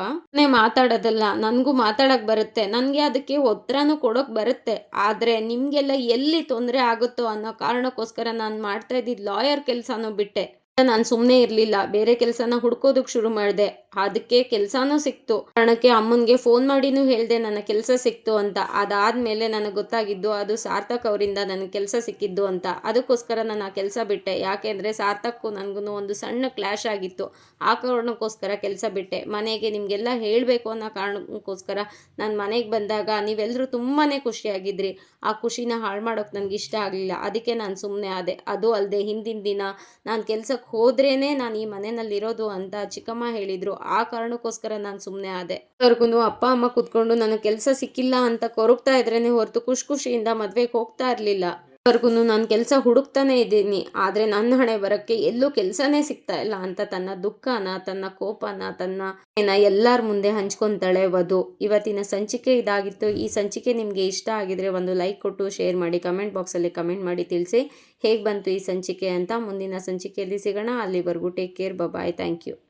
[SPEAKER 1] ಮಾತಾಡೋದಲ್ಲ, ನನಗೂ ಮಾತಾಡಕ್ ಬರುತ್ತೆ, ನನಗೆ ಅದಕ್ಕೆ ಉತ್ತರನೂ ಕೊಡೋಕೆ ಬರುತ್ತೆ. ಆದರೆ ನಿಮಗೆಲ್ಲ ಎಲ್ಲಿ ತೊಂದರೆ ಆಗುತ್ತೋ ಅನ್ನೋ ಕಾರಣಕ್ಕೋಸ್ಕರ ನಾನು ಮಾಡ್ತಾ ಇದ್ದಿದ್ದು ಲಾಯರ್ ಕೆಲಸನೂ ಬಿಟ್ಟೆ. ನಾನು ಸುಮ್ಮನೆ ಇರಲಿಲ್ಲ, ಬೇರೆ ಕೆಲಸನ ಹುಡ್ಕೋದಕ್ಕೆ ಶುರು ಮಾಡಿದೆ. ಅದಕ್ಕೆ ಕೆಲಸನೂ ಸಿಕ್ತು. ಕಾರಣಕ್ಕೆ ಅಮ್ಮನಿಗೆ ಫೋನ್ ಮಾಡಿನೂ ಹೇಳಿದೆ ನನ್ನ ಕೆಲಸ ಸಿಕ್ತು ಅಂತ. ಅದಾದಮೇಲೆ ನನಗೆ ಗೊತ್ತಾಗಿದ್ದು ಅದು ಸಾರ್ಥಕ್ ಅವರಿಂದ ನನಗೆ ಕೆಲಸ ಸಿಕ್ಕಿದ್ದು ಅಂತ. ಅದಕ್ಕೋಸ್ಕರ ನಾನು ಆ ಕೆಲಸ ಬಿಟ್ಟೆ. ಯಾಕೆಂದರೆ ಸಾರ್ಥಕ್ಕೂ ನನಗೂ ಒಂದು ಸಣ್ಣ ಕ್ಲಾಶ್ ಆಗಿತ್ತು. ಆ ಕಾರಣಕ್ಕೋಸ್ಕರ ಕೆಲಸ ಬಿಟ್ಟೆ. ಮನೆಗೆ ನಿಮಗೆಲ್ಲ ಹೇಳಬೇಕು ಅನ್ನೋ ಕಾರಣಕ್ಕೋಸ್ಕರ ನಾನು ಮನೆಗೆ ಬಂದಾಗ ನೀವೆಲ್ಲರೂ ತುಂಬಾ ಖುಷಿಯಾಗಿದ್ರಿ. ಆ ಖುಷಿನ ಹಾಳು ಮಾಡೋಕೆ ನನಗೆ ಇಷ್ಟ ಆಗಲಿಲ್ಲ. ಅದಕ್ಕೆ ನಾನು ಸುಮ್ಮನೆ ಆದೆ. ಅದು ಅಲ್ಲದೆ ಹಿಂದಿನ ದಿನ ನಾನು ಕೆಲಸಕ್ಕೆ ಹೋದ್ರೇನೆ ನಾನು ಈ ಮನೆಯಲ್ಲಿರೋದು ಅಂತ ಚಿಕ್ಕಮ್ಮ ಹೇಳಿದ್ರು. ಆ ಕಾರಣಕ್ಕೋಸ್ಕರ ನಾನು ಸುಮ್ಮನೆ ಆದೆ. ಅವ್ರಿಗೂ ಅಪ್ಪ ಅಮ್ಮ ಕೂತ್ಕೊಂಡು ನನಗೆ ಕೆಲಸ ಸಿಕ್ಕಿಲ್ಲ ಅಂತ ಕೊರಗ್ತಾ ಇದ್ರೇನೆ ಹೊರತು ಖುಷಿಯಿಂದ ಮದ್ವೆಗೆ ಹೋಗ್ತಾ ಇರಲಿಲ್ಲ. ಅವ್ರಿಗೂ ನಾನು ಕೆಲಸ ಹುಡುಕ್ತಾನೆ ಇದ್ದೀನಿ, ಆದರೆ ನನ್ನ ಹಣೆ ಬರಕ್ಕೆ ಎಲ್ಲೂ ಕೆಲಸನೇ ಸಿಗ್ತಾ ಇಲ್ಲ ಅಂತ ತನ್ನ ದುಃಖನ, ತನ್ನ ಕೋಪನ, ತನ್ನ ಎಲ್ಲರ ಮುಂದೆ ಹಂಚ್ಕೊತಾಳೆ ವಧು. ಇವತ್ತಿನ ಸಂಚಿಕೆ ಇದಾಗಿತ್ತು. ಈ ಸಂಚಿಕೆ ನಿಮಗೆ ಇಷ್ಟ ಆಗಿದ್ರೆ ಒಂದು ಲೈಕ್ ಕೊಟ್ಟು ಶೇರ್ ಮಾಡಿ, ಕಮೆಂಟ್ ಬಾಕ್ಸಲ್ಲಿ ಕಮೆಂಟ್ ಮಾಡಿ ತಿಳಿಸಿ ಹೇಗೆ ಬಂತು ಈ ಸಂಚಿಕೆ ಅಂತ. ಮುಂದಿನ ಸಂಚಿಕೆಯಲ್ಲಿ ಸಿಗೋಣ. ಅಲ್ಲಿವರೆಗೂ take care, bye, thank you.